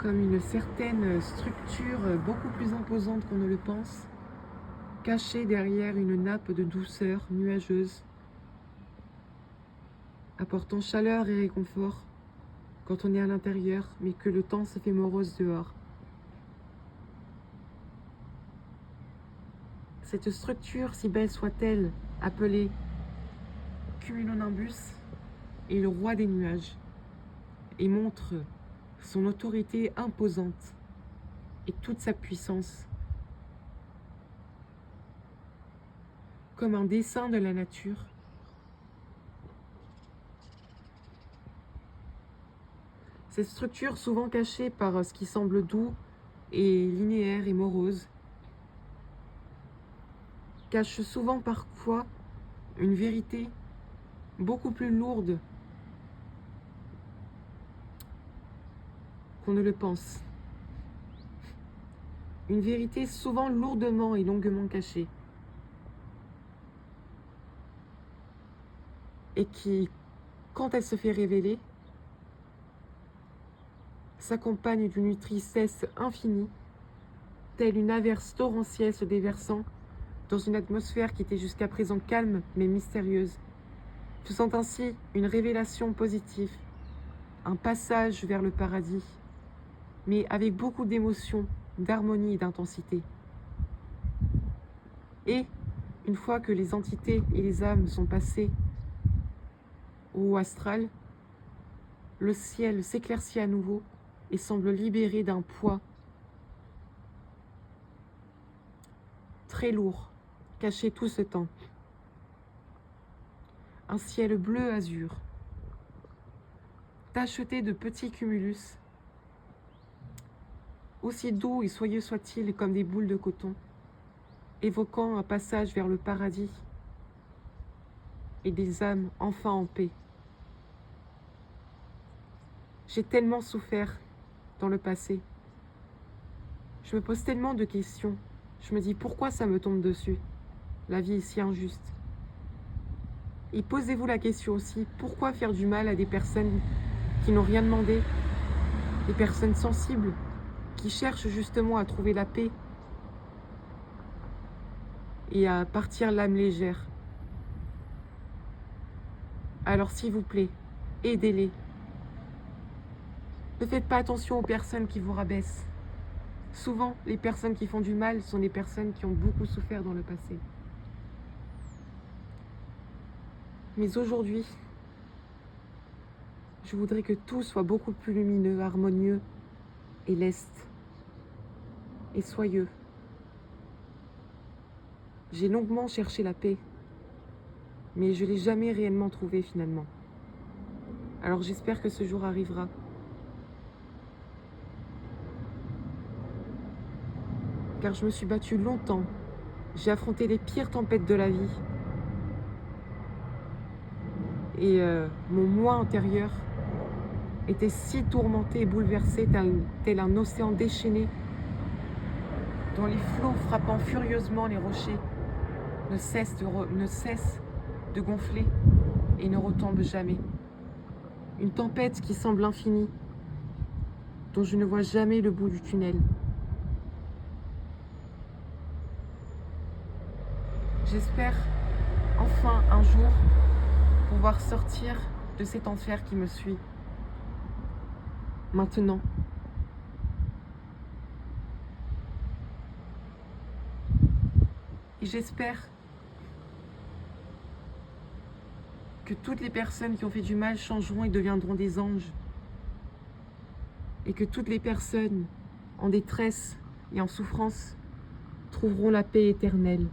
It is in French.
comme une certaine structure beaucoup plus imposante qu'on ne le pense, cachée derrière une nappe de douceur nuageuse, apportant chaleur et réconfort quand on est à l'intérieur, mais que le temps se fait morose dehors. Cette structure, si belle soit-elle, appelée cumulonimbus, est le roi des nuages et montre son autorité imposante et toute sa puissance. Comme un dessin de la nature, cette structure, souvent cachée par ce qui semble doux et linéaire et morose, cache souvent parfois une vérité beaucoup plus lourde qu'on ne le pense. Une vérité souvent lourdement et longuement cachée. Et qui, quand elle se fait révéler, s'accompagne d'une tristesse infinie, telle une averse torrentielle se déversant dans une atmosphère qui était jusqu'à présent calme mais mystérieuse, faisant ainsi une révélation positive, un passage vers le paradis, mais avec beaucoup d'émotion, d'harmonie et d'intensité. Et, une fois que les entités et les âmes sont passées au haut astral, le ciel s'éclaircit à nouveau et semble libéré d'un poids très lourd, caché tout ce temps. Un ciel bleu azur, tacheté de petits cumulus, aussi doux et soyeux soient-ils comme des boules de coton, évoquant un passage vers le paradis et des âmes enfin en paix. J'ai tellement souffert dans le passé. Je me pose tellement de questions. Je me dis pourquoi ça me tombe dessus. La vie est si injuste. Et posez-vous la question aussi, pourquoi faire du mal à des personnes qui n'ont rien demandé, des personnes sensibles, qui cherchent justement à trouver la paix et à partir l'âme légère. Alors s'il vous plaît, aidez-les. Ne faites pas attention aux personnes qui vous rabaissent. Souvent, les personnes qui font du mal sont des personnes qui ont beaucoup souffert dans le passé. Mais aujourd'hui, je voudrais que tout soit beaucoup plus lumineux, harmonieux et leste et soyeux. J'ai longuement cherché la paix, mais je ne l'ai jamais réellement trouvée finalement. Alors j'espère que ce jour arrivera. Car je me suis battue longtemps. J'ai affronté les pires tempêtes de la vie. Et mon moi intérieur était si tourmenté et bouleversé, tel un océan déchaîné, dont les flots frappant furieusement les rochers ne cessent de gonfler et ne retombent jamais. Une tempête qui semble infinie, dont je ne vois jamais le bout du tunnel. J'espère enfin un jour pouvoir sortir de cet enfer qui me suit. Maintenant. Et j'espère que toutes les personnes qui ont fait du mal changeront et deviendront des anges. Et que toutes les personnes en détresse et en souffrance trouveront la paix éternelle.